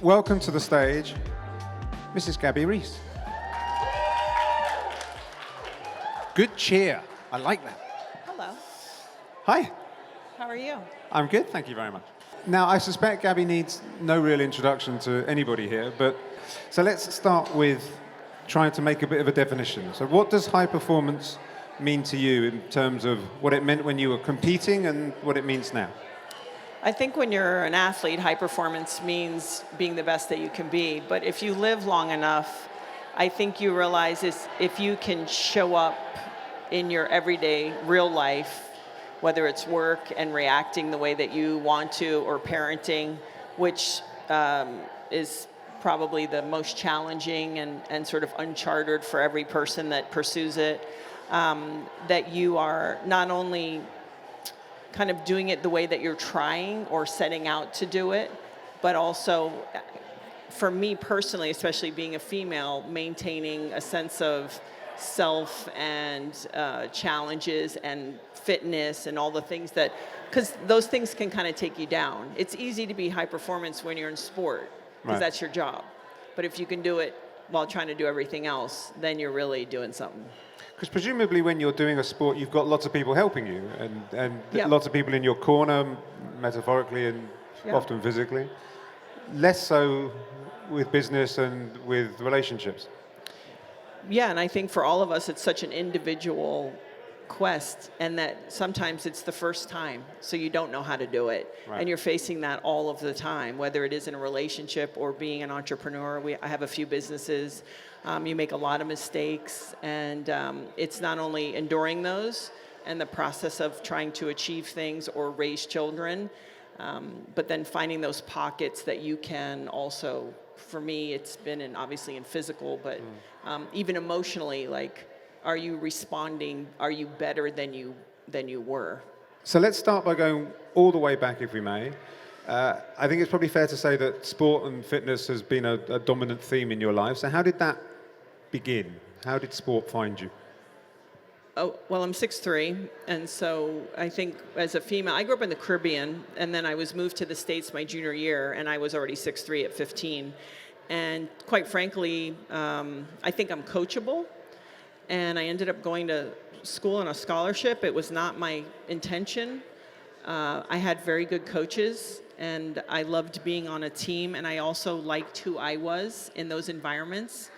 welcome to the stage, Mrs. Gabby Reece. Good cheer. I like that. Hello. Hi. How are you? I'm good, thank you very much. Now, I suspect Gabby needs no real introduction to anybody here, but so let's start with trying to make a bit of a definition. So what does high performance mean to you in terms of what it meant when you were competing and what it means now? I think when you're an athlete, high performance means being the best that you can be. But if you live long enough, I think you realize is if you can show up in your everyday real life, whether it's work and reacting the way that you want to, or parenting, which is probably the most challenging and sort of uncharted for every person that pursues it, that you are not only kind of doing it the way that you're trying or setting out to do it, but also, for me personally, especially being a female, maintaining a sense of self and challenges and fitness and all the things that, because those things can kind of take you down. It's easy to be high performance when you're in sport, because that's your job. But if you can do it while trying to do everything else, then you're really doing something. Because presumably when you're doing a sport, you've got lots of people helping you and Yep. lots of people in your corner, metaphorically and Yep. often physically. Less so with business and with relationships. Yeah, and I think for all of us, it's such an individual quest, and that sometimes it's the first time, so you don't know how to do it. Right. And you're facing that all of the time, whether it is in a relationship or being an entrepreneur. I have a few businesses. You make a lot of mistakes, and it's not only enduring those and the process of trying to achieve things or raise children, but then finding those pockets that you can also, for me, it's been obviously in physical, but even emotionally, like, are you responding? Are you better than you were? So let's start by going all the way back, if we may. I think it's probably fair to say that sport and fitness has been a dominant theme in your life. So how did that begin? How did sport find you? Oh, well, I'm 6'3", and so I think as a female, I grew up in the Caribbean, and then I was moved to the States my junior year, and I was already 6'3" at 15. And quite frankly, I think I'm coachable, and I ended up going to school on a scholarship. It was not my intention. I had very good coaches, and I loved being on a team, and I also liked who I was in those environments.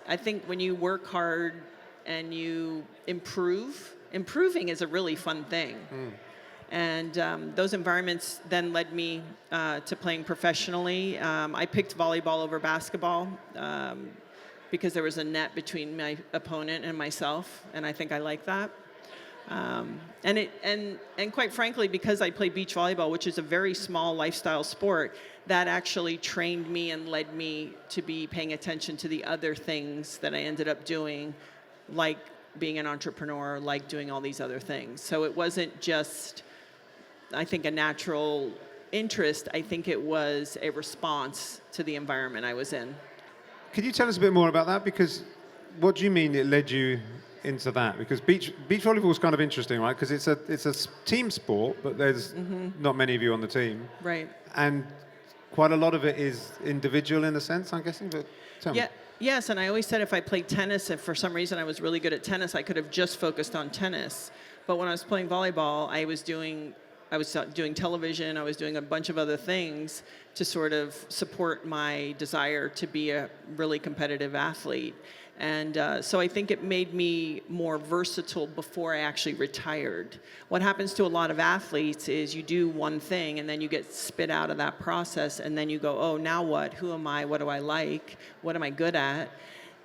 I think when you work hard and you improving is a really fun thing. And those environments then led me to playing professionally. I picked volleyball over basketball because there was a net between my opponent and myself, and I think I like that. And quite frankly, because I played beach volleyball, which is a very small lifestyle sport, that actually trained me and led me to be paying attention to the other things that I ended up doing, like being an entrepreneur, like doing all these other things. So it wasn't just, I think, a natural interest. I think it was a response to the environment I was in. Could you tell us a bit more about that? Because what do you mean it led you into that? Because beach volleyball is kind of interesting, right? Because it's a team sport, but there's not many of you on the team. Right. And quite a lot of it is individual in a sense, I'm guessing, but tell me. Yeah. Yes, and I always said if I played tennis, if for some reason I was really good at tennis, I could have just focused on tennis. But when I was playing volleyball, I was doing television, I was doing a bunch of other things to sort of support my desire to be a really competitive athlete. And so I think it made me more versatile before I actually retired. What happens to a lot of athletes is you do one thing and then you get spit out of that process, and then you go, oh, now what? Who am I? What do I like? What am I good at?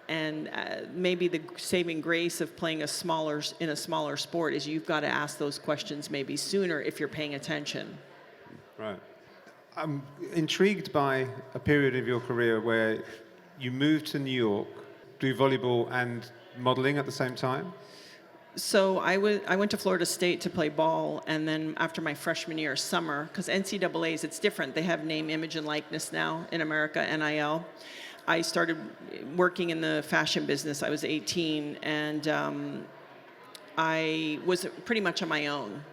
And maybe the saving grace of playing in a smaller sport is you've got to ask those questions maybe sooner if you're paying attention. Right. I'm intrigued by a period of your career where you moved to New York, do volleyball and modeling at the same time. So I went to Florida State to play ball, and then after my freshman year, summer, because NCAA's, it's different. They have name, image, and likeness now in America, NIL. I started working in the fashion business. I was 18, and I was pretty much on my own.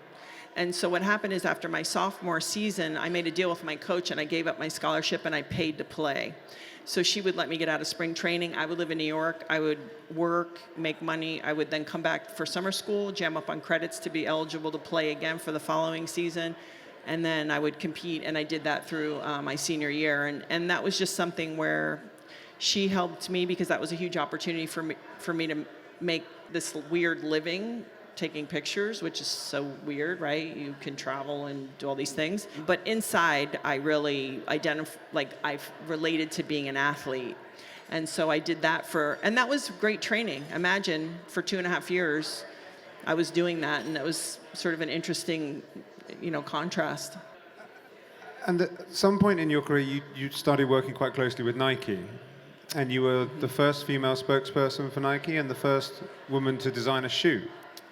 And so what happened is after my sophomore season, I made a deal with my coach and I gave up my scholarship and I paid to play. So she would let me get out of spring training. I would live in New York. I would work, make money. I would then come back for summer school, jam up on credits to be eligible to play again for the following season. And then I would compete, and I did that through my senior year. And that was just something where she helped me because that was a huge opportunity for me to make this weird living taking pictures, which is so weird, right? You can travel and do all these things. But inside, I really I've related to being an athlete. And so I did that and that was great training. Imagine for 2.5 years, I was doing that, and that was sort of an interesting, contrast. And at some point in your career, you started working quite closely with Nike. And you were the first female spokesperson for Nike and the first woman to design a shoe.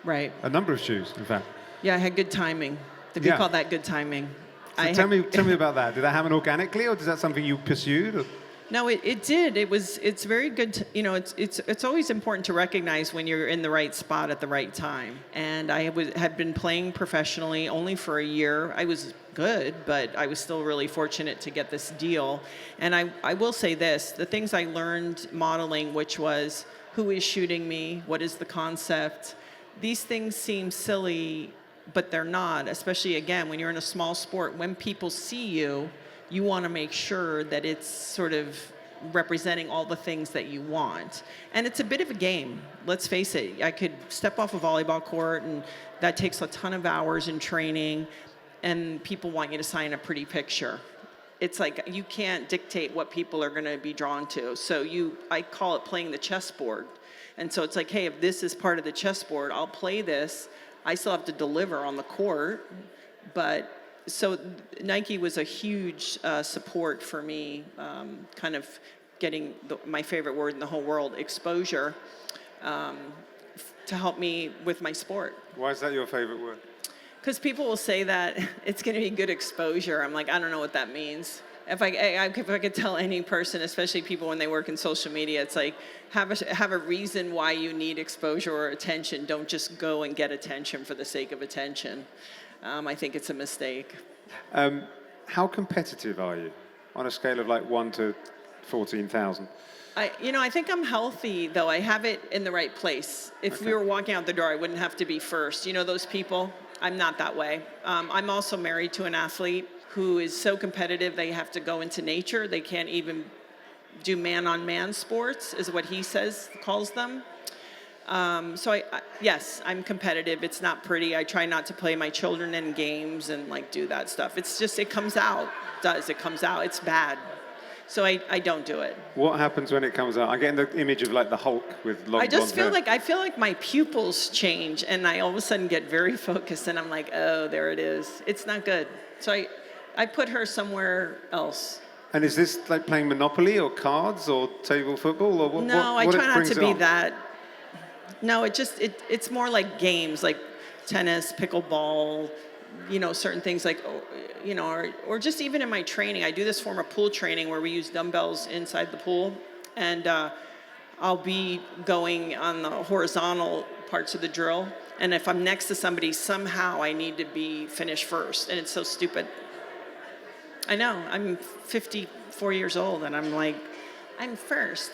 Right. A number of shoes, in fact. Yeah, I had good timing. We call that good timing. So tell me about that. Did that happen organically, or is that something you pursued? Or? No, it did. It's very good. It's always important to recognize when you're in the right spot at the right time. And I had been playing professionally only for a year. I was good, but I was still really fortunate to get this deal. And I will say this: the things I learned modeling, which was who is shooting me, what is the concept. These things seem silly, but they're not, especially, again, when you're in a small sport. When people see you, you want to make sure that it's sort of representing all the things that you want. And it's a bit of a game, let's face it. I could step off a volleyball court, and that takes a ton of hours in training, and people want you to sign a pretty picture. It's like you can't dictate what people are going to be drawn to. So I call it playing the chessboard. And so it's like, hey, if this is part of the chessboard, I'll play this. I still have to deliver on the court. But so Nike was a huge support for me, kind of getting my favorite word in the whole world, exposure, to help me with my sport. Why is that your favorite word? Because people will say that it's going to be good exposure. I'm like, I don't know what that means. If I could tell any person, especially people when they work in social media, it's like, have a reason why you need exposure or attention. Don't just go and get attention for the sake of attention. I think it's a mistake. How competitive are you on a scale of like 1 to 14,000? I think I'm healthy, though. I have it in the right place. If we were walking out the door, I wouldn't have to be first. You know those people? I'm not that way. I'm also married to an athlete who is so competitive they have to go into nature. They can't even do man-on-man sports, is what he calls them. So yes, I'm competitive. It's not pretty. I try not to play my children in games and do that stuff. It's just, it comes out. It comes out. It's bad. So I don't do it. What happens when it comes out? I get the image of the Hulk with long I just feel blonde hair. I feel like my pupils change, and I all of a sudden get very focused, and I'm like, oh, there it is. It's not good. So I put her somewhere else. And is this like playing Monopoly or cards or table football or what? No, I what try not to be on? that. No, it's more like games, like tennis, pickleball, certain things or just even in my training. I do this form of pool training where we use dumbbells inside the pool, and I'll be going on the horizontal parts of the drill, and if I'm next to somebody, somehow I need to be finished first, and it's so stupid. I know, I'm 54 years old, and I'm like, I'm first.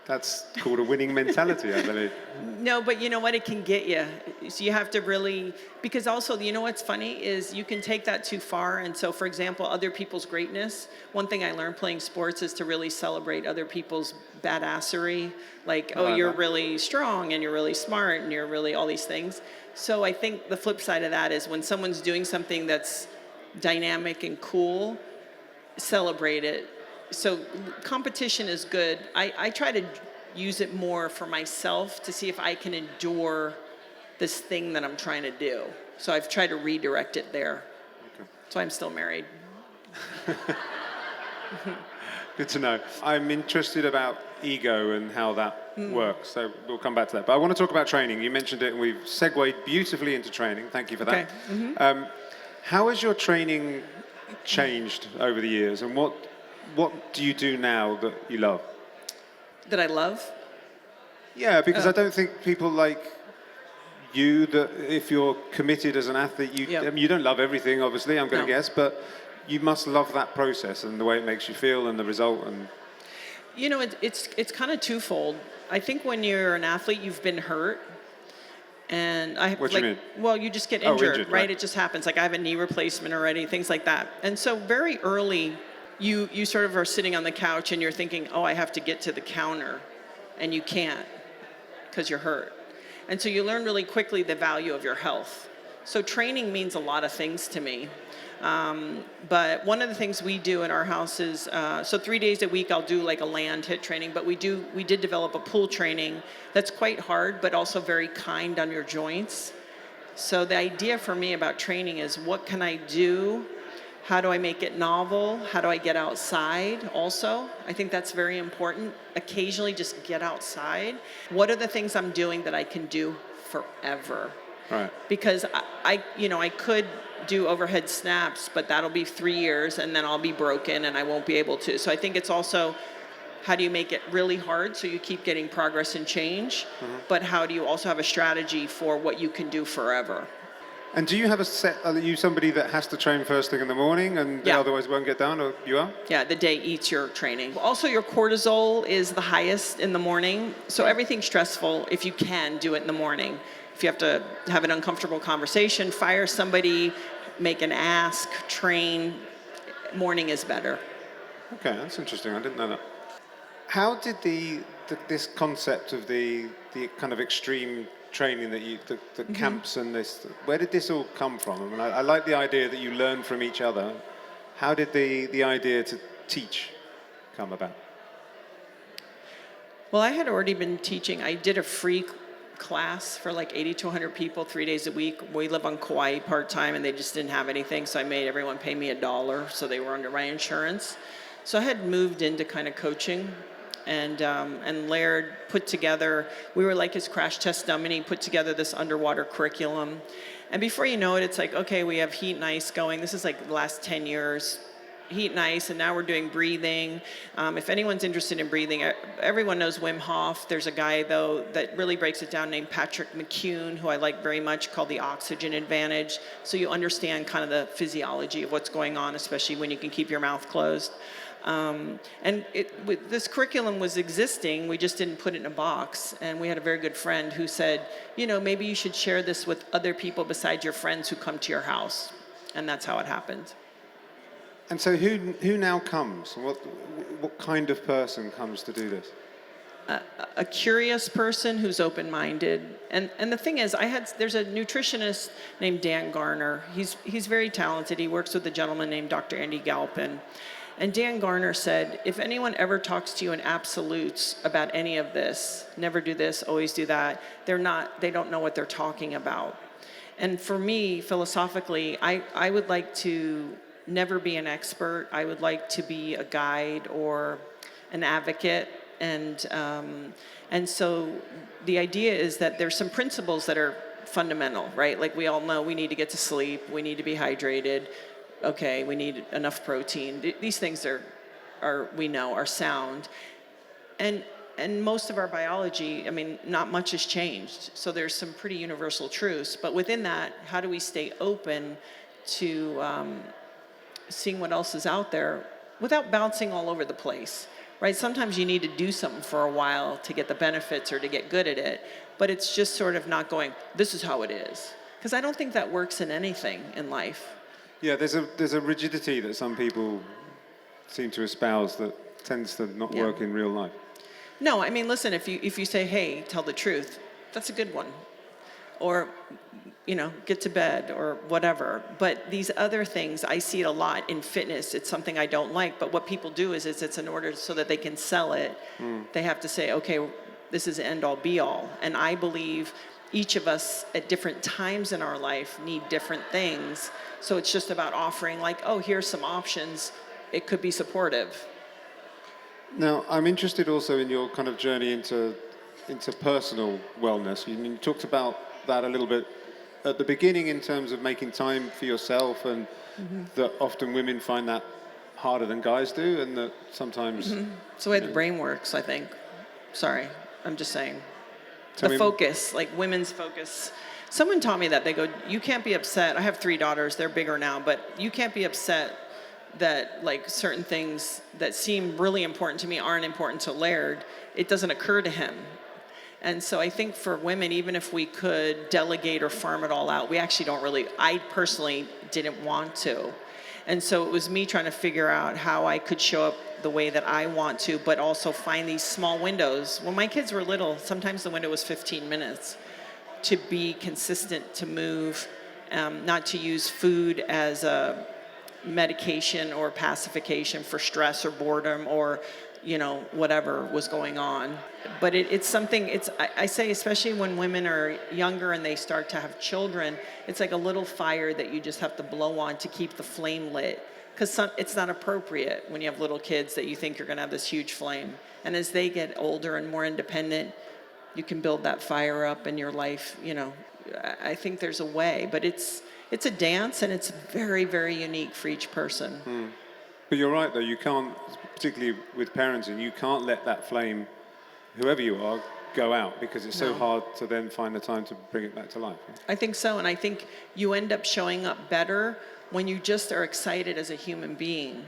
That's called a winning mentality, I believe. No, but you know what? It can get you. So you have to really, because also, what's funny is you can take that too far. And so, for example, other people's greatness. One thing I learned playing sports is to really celebrate other people's badassery. Like, oh, you're really strong and you're really smart and you're really all these things. So I think the flip side of that is when someone's doing something that's dynamic and cool, celebrate it. So competition is good. I try to use it more for myself to see if I can endure this thing that I'm trying to do. So I've tried to redirect it there. Okay. So I'm still married. Good to know. I'm interested about ego and how that works. So we'll come back to that. But I want to talk about training. You mentioned it, and we've segued beautifully into training. Thank you for that. Okay. How has your training changed over the years, and what do you do now that you love? That I love? Yeah, because I don't think people you that if you're committed as an athlete, you Yep. I mean, you don't love everything, obviously, I'm going to No. guess, but you must love that process and the way it makes you feel and the result. And You know, it's kind of twofold. I think when you're an athlete, you've been hurt. And I What do you mean? well, you just get Oh, injured, injured, right? right. It just happens. Like I have a knee replacement already, things like that. And so very early, you sort of are sitting on the couch and you're thinking, oh, I have to get to the counter, and you can't because you're hurt. And so you learn really quickly the value of your health. So training means a lot of things to me. But one of the things we do in our house is, so 3 days a week I'll do like a land hit training, but we did develop a pull training that's quite hard, but also very kind on your joints. So the idea for me about training is what can I do? How do I make it novel? How do I get outside also? I think that's very important. Occasionally just get outside. What are the things I'm doing that I can do forever? right. Because I could do overhead snaps, but that'll be 3 years and then I'll be broken and I won't be able to. So I think it's also how do you make it really hard so you keep getting progress and change, but how do you also have a strategy for what you can do forever? And do you have a set, are you somebody that has to train first thing in the morning and Yeah. otherwise won't get done, or you are? Yeah, the day eats your training. Also, your cortisol is the highest in the morning. So everything's stressful. If you can, do it in the morning. If you have to have an uncomfortable conversation, fire somebody, make an ask, train, morning is better. Okay, that's interesting. I didn't know that. How did this concept of the kind of extreme training that the camps and this, where did this all come from? I mean, I like the idea that you learn from each other. How did the idea to teach come about? Well, I had already been teaching. I did a free class for like 80 to 100 people 3 days a week. We live on Kauai part-time and they just didn't have anything, so I made everyone pay me $1, so they were under my insurance. So I had moved into kind of coaching, and Laird put together, we were like his crash test dummy, and he put together this underwater curriculum. And before you know it, it's like, okay, we have heat and ice going. This is like the last 10 years. Heat and ice, and now we're doing breathing. If anyone's interested in breathing, everyone knows Wim Hof. There's a guy, though, that really breaks it down named Patrick McCune, who I like very much, called the Oxygen Advantage. So you understand kind of the physiology of what's going on, especially when you can keep your mouth closed. This curriculum was existing, we just didn't put it in a box. And we had a very good friend who said, maybe you should share this with other people besides your friends who come to your house. And that's how it happened. And so who now comes? What kind of person comes to do this? A curious person who's open-minded. And the thing is, there's a nutritionist named Dan Garner. He's very talented. He works with a gentleman named Dr. Andy Galpin. And Dan Garner said, if anyone ever talks to you in absolutes about any of this, never do this, always do that, they don't know what they're talking about. And for me, philosophically, I would like to never be an expert. I would like to be a guide or an advocate. And so the idea is that there's some principles that are fundamental, right? Like we all know we need to get to sleep, we need to be hydrated, okay, we need enough protein. These things we know are sound. And most of our biology, I mean, not much has changed. So there's some pretty universal truths. But within that, how do we stay open to seeing what else is out there without bouncing all over the place, right? Sometimes you need to do something for a while to get the benefits or to get good at it, but it's just sort of not going, this is how it is. Because I don't think that works in anything in life. Yeah, there's a rigidity that some people seem to espouse that tends to not work in real life. No, I mean, listen, if you say, hey, tell the truth, that's a good one. Or, get to bed or whatever. But these other things, I see it a lot in fitness. It's something I don't like. But what people do is it's in order so that they can sell it, they have to say, okay, this is end all be all. And I believe each of us at different times in our life need different things. So it's just about offering like, oh, here's some options. It could be supportive. Now, I'm interested also in your kind of journey into personal wellness. You talked about that a little bit at the beginning in terms of making time for yourself, and that often women find that harder than guys do, and that sometimes... It's the way the brain works, I think. Sorry, I'm just saying. Focus, like women's focus. Someone taught me that. They go, you can't be upset. I have 3 daughters. They're bigger now, but you can't be upset that like certain things that seem really important to me aren't important to Laird. It doesn't occur to him. And so I think for women, even if we could delegate or farm it all out, we actually don't really, I personally didn't want to. And so it was me trying to figure out how I could show up the way that I want to, but also find these small windows. When my kids were little, sometimes the window was 15 minutes to be consistent, to move, not to use food as a medication or pacification for stress or boredom or whatever was going on. But it's something, I say, especially when women are younger and they start to have children, it's like a little fire that you just have to blow on to keep the flame lit. Because it's not appropriate when you have little kids that you think you're going to have this huge flame. And as they get older and more independent, you can build that fire up in your life. I think there's a way, but it's a dance, and it's very, very unique for each person. But you're right, though. You can't, particularly with parenting, you can't let that flame, whoever you are, go out, because it's so hard to then find the time to bring it back to life. I think so, and I think you end up showing up better when you just are excited as a human being.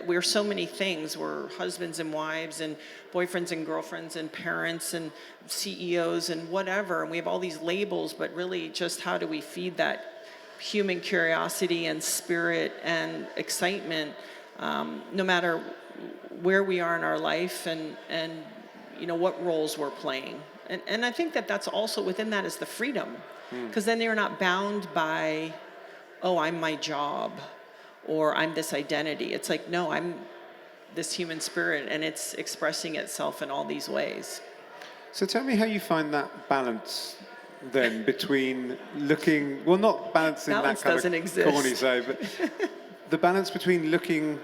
We're so many things. We're husbands and wives and boyfriends and girlfriends and parents and CEOs and whatever, and we have all these labels, but really just how do we feed that human curiosity and spirit and excitement, no matter where we are in our life and what roles we're playing. And I think that's also within that is the freedom, because then you're not bound by, oh, I'm my job or I'm this identity. It's like, no, I'm this human spirit, and it's expressing itself in all these ways. So tell me how you find that balance then between looking, well, not balancing Balance that kind doesn't of exist. corny say, but the balance between looking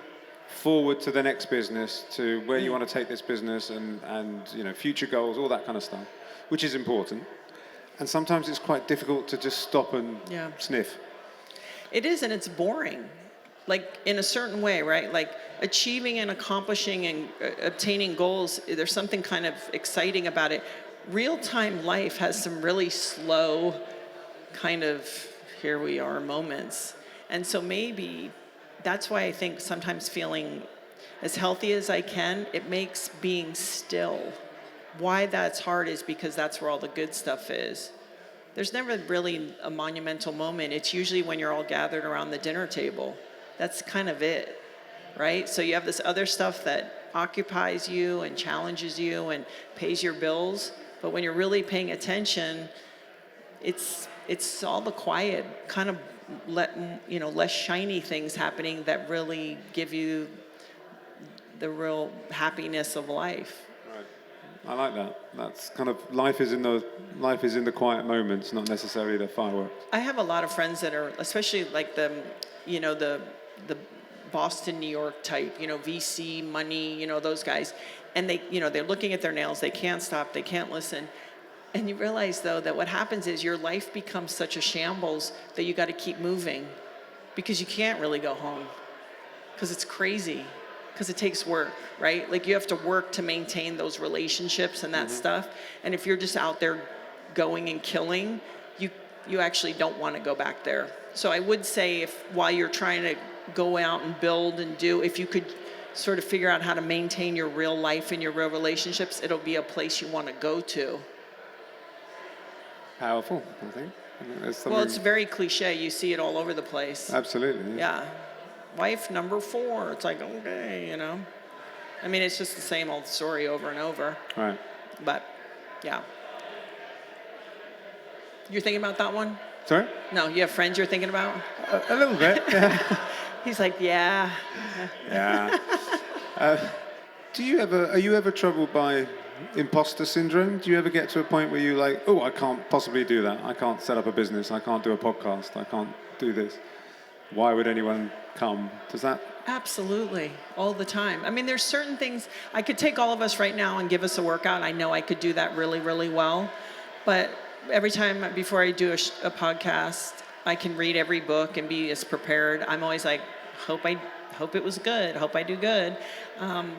forward to the next business, to where you want to take this business and future goals, all that kind of stuff, which is important. And sometimes it's quite difficult to just stop and sniff. It is, and it's boring. Like, in a certain way, right? Like, achieving and accomplishing and obtaining goals, there's something kind of exciting about it. Real-time life has some really slow kind of here we are moments. And so maybe that's why I think sometimes feeling as healthy as I can, it makes being still. Why that's hard is because that's where all the good stuff is. There's never really a monumental moment. It's usually when you're all gathered around the dinner table. That's kind of it, right? So you have this other stuff that occupies you and challenges you and pays your bills. But when you're really paying attention, it's all the quiet, kind of less shiny things happening that really give you the real happiness of life. Right. I like that. That's kind of life is in the quiet moments, not necessarily the fireworks. I have a lot of friends that are, especially like the Boston, New York type, VC, money, those guys. And they're looking at their nails. They can't stop. They can't listen. And you realize, though, that what happens is your life becomes such a shambles that you got to keep moving, because you can't really go home, because it's crazy, because it takes work, right? Like, you have to work to maintain those relationships and that stuff. And if you're just out there going and killing, you actually don't want to go back there. So I would say, while you're trying to go out and build and do, if you could sort of figure out how to maintain your real life and your real relationships, it'll be a place you want to go to. Powerful, I think. Well, it's very cliche. You see it all over the place. Absolutely. Yeah. Wife number 4. It's like, okay, I mean, it's just the same old story over and over. Right. But, yeah. You're thinking about that one? Sorry? No, you have friends you're thinking about? A little bit, yeah. He's like, yeah. Yeah. Are you ever troubled by imposter syndrome? Do you ever get to a point where you're like, oh, I can't possibly do that. I can't set up a business. I can't do a podcast. I can't do this. Why would anyone come? Does that? Absolutely. All the time. I mean, there's certain things. I could take all of us right now and give us a workout. I know I could do that really, really well. But every time before I do a podcast, I can read every book and be as prepared. I'm always like, hope it was good. Hope I do good.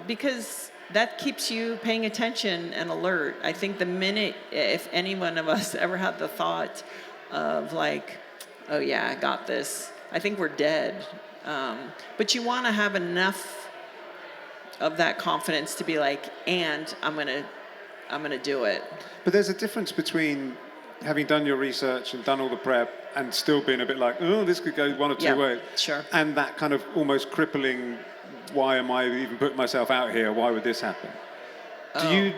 Because that keeps you paying attention and alert. I think the minute, if any one of us ever had the thought of like, oh yeah, I got this, I think we're dead. But you want to have enough of that confidence to be like, and I'm gonna do it. But there's a difference between having done your research and done all the prep and still being a bit like, oh, this could go one or two ways. Sure. And that kind of almost crippling, why am I even putting myself out here? Why would this happen? Do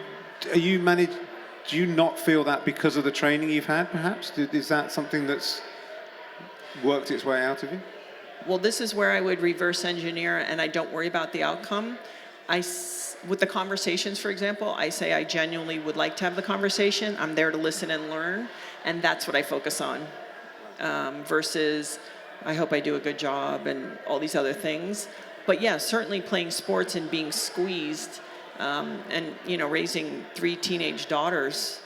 you not feel that because of the training you've had, perhaps? Is that something that's worked its way out of you? Well, this is where I would reverse engineer, and I don't worry about the outcome. With the conversations, for example, I say I genuinely would like to have the conversation. I'm there to listen and learn, and that's what I focus on. Versus, I hope I do a good job and all these other things. But yeah, certainly playing sports and being squeezed, and raising 3 teenage daughters,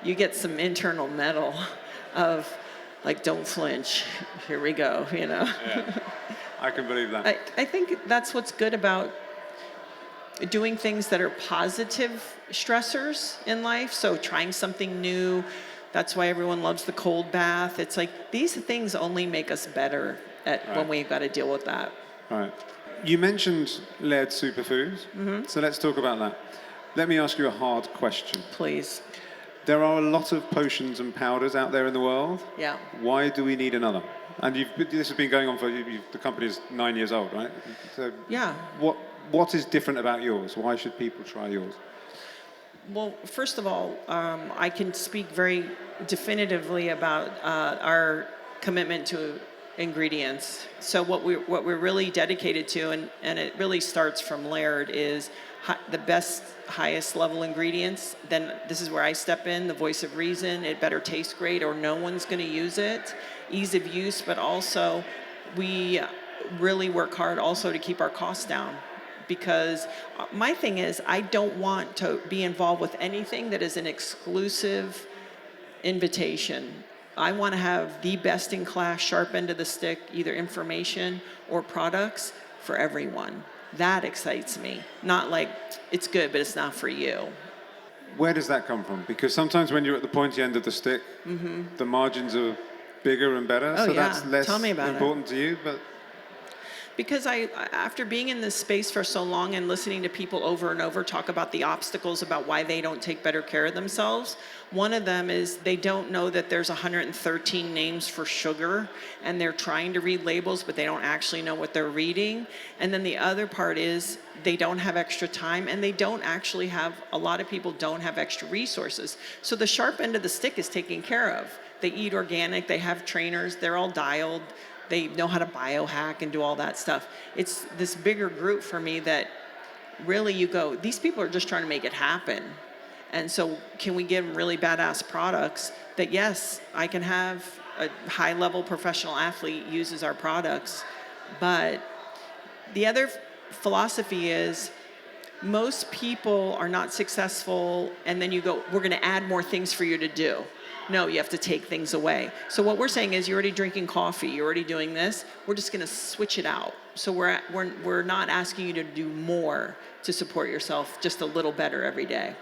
you get some internal metal of like, don't flinch, here we go, Yeah, I can believe that. I think that's what's good about doing things that are positive stressors in life. So trying something new, that's why everyone loves the cold bath. It's like, these things only make us better when we've got to deal with that. Right. You mentioned Laird superfoods, so let's talk about that. Let me ask you a hard question. Please. There are a lot of potions and powders out there in the world. Yeah. Why do we need another? And this has been going on for, the company is 9 years old, right? So yeah. What is different about yours? Why should people try yours? Well, first of all, I can speak very definitively about our commitment to ingredients. So what we're really dedicated to, and it really starts from Laird, is the best, highest level ingredients. Then this is where I step in, the voice of reason. It better taste great or no one's going to use it. Ease of use, but also we really work hard also to keep our costs down. Because my thing is, I don't want to be involved with anything that is an exclusive invitation. I want to have the best in class, sharp end of the stick, either information or products for everyone. That excites me. Not like, it's good, but it's not for you. Where does that come from? Because sometimes when you're at the pointy end of the stick, the margins are bigger and better, Oh, so yeah. that's less Tell me about important to you. But because after being in this space for so long and listening to people over and over talk about the obstacles about why they don't take better care of themselves, one of them is they don't know that there's 113 names for sugar, and they're trying to read labels, but they don't actually know what they're reading. And then the other part is they don't have extra time, and they don't actually have, a lot of people don't have extra resources. So the sharp end of the stick is taken care of. They eat organic, they have trainers, they're all dialed. They know how to biohack and do all that stuff. It's this bigger group for me that really you go, these people are just trying to make it happen. And so can we give them really badass products that, yes, I can have a high-level professional athlete uses our products. But the other philosophy is most people are not successful, and then you go, we're going to add more things for you to do. No, you have to take things away. So what we're saying is, you're already drinking coffee, you're already doing this, we're just going to switch it out. So we're not asking you to do more to support yourself, just a little better every day.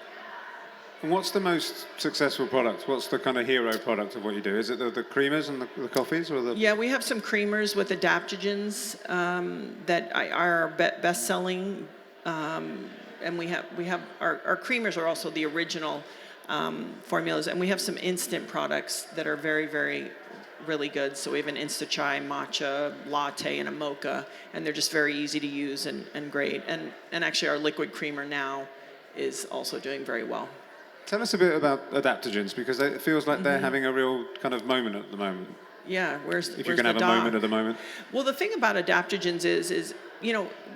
And what's the most successful product? What's the kind of hero product of what you do? Is it the creamers and the coffees, or the? Yeah, we have some creamers with adaptogens that are best-selling, and we have our creamers are also the original formulas, and we have some instant products that are very, very, really good. So we have an Insta Chai matcha latte and a mocha, and they're just very easy to use and great. And actually, our liquid creamer now is also doing very well. Tell us a bit about adaptogens, because it feels like they're having a real kind of moment at the moment. Yeah, where's if you can have a moment at the moment. Well, the thing about adaptogens is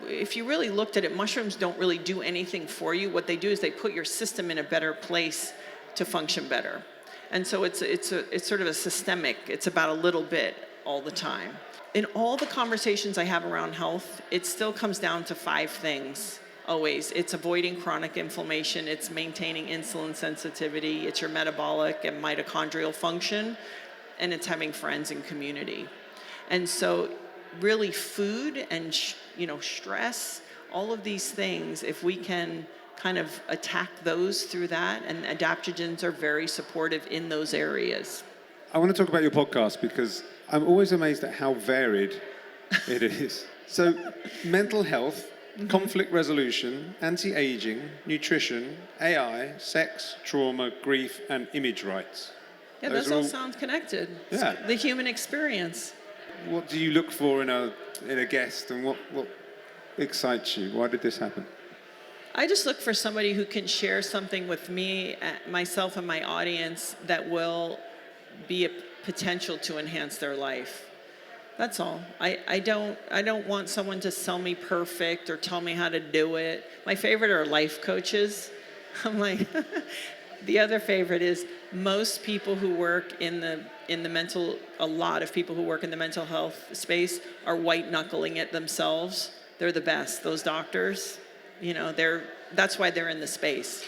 if you really looked at it, mushrooms don't really do anything for you. What they do is they put your system in a better place to function better. And so it's sort of a systemic, it's about a little bit all the time. In all the conversations I have around health, it still comes down to 5 things. Always. It's avoiding chronic inflammation, it's maintaining insulin sensitivity, it's your metabolic and mitochondrial function, and it's having friends and community. And so really food and stress, all of these things, if we can kind of attack those through that, and adaptogens are very supportive in those areas. I want to talk about your podcast because I'm always amazed at how varied it is. So, mental health, conflict resolution, anti-aging, nutrition, AI, sex, trauma, grief, and image rights. Yeah, those all sound connected. Yeah. It's the human experience. What do you look for in a guest, and what excites you? Why did this happen? I just look for somebody who can share something with me, myself, and my audience that will be a potential to enhance their life. That's all. I don't want someone to sell me perfect or tell me how to do it. My favorite are life coaches. I'm like, the other favorite is most people who work in the mental, a lot of people who work in the mental health space are white knuckling it themselves. They're the best. Those doctors, that's why they're in the space.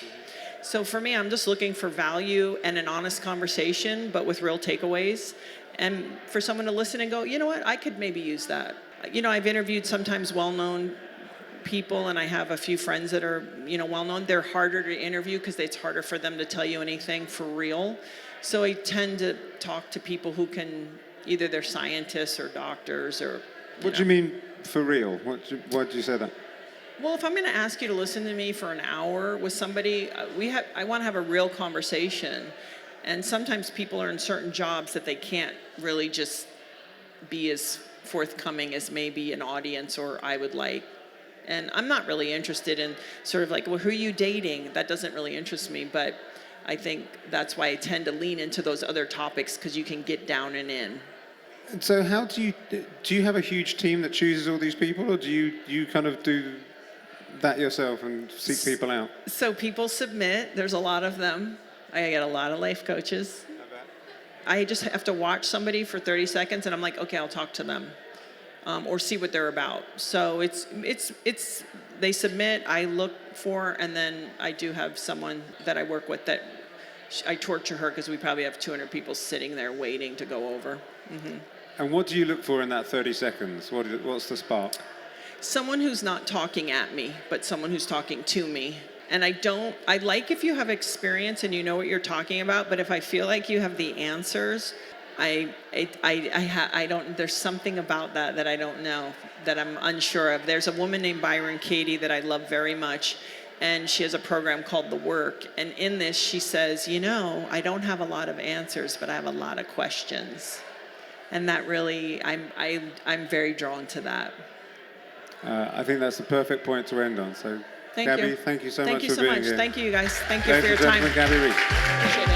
So for me, I'm just looking for value and an honest conversation, but with real takeaways. And for someone to listen and go, you know what, I could maybe use that. I've interviewed sometimes well-known people, and I have a few friends that are, well-known. They're harder to interview because it's harder for them to tell you anything for real. So I tend to talk to people who can, either they're scientists or doctors or. What do you mean for real? Why do you say that? Well, if I'm going to ask you to listen to me for an hour with somebody, I want to have a real conversation. And sometimes people are in certain jobs that they can't really just be as forthcoming as maybe an audience or I would like. And I'm not really interested in sort of like, well, who are you dating? That doesn't really interest me. But I think that's why I tend to lean into those other topics, because you can get down and in. And so how do you have a huge team that chooses all these people, or do you kind of do that yourself and seek people out? So people submit. There's a lot of them. I get a lot of life coaches. I just have to watch somebody for 30 seconds, and I'm like, okay, I'll talk to them, or see what they're about. So it's they submit, I look for, and then I do have someone that I work with that I torture her because we probably have 200 people sitting there waiting to go over. Mm-hmm. And what do you look for in that 30 seconds? What's the spark? Someone who's not talking at me, but someone who's talking to me. And I like if you have experience and you know what you're talking about, but if I feel like you have the answers, I don't, there's something about that I don't know, that I'm unsure of. There's a woman named Byron Katie that I love very much, and she has a program called The Work. And in this, she says, I don't have a lot of answers, but I have a lot of questions. And that really, I'm very drawn to that. I think that's the perfect point to end on. So, Thank Gabby, you. thank you so much for being here. Thank you, guys. Thank you for your time. Gabby Reece. Appreciate it.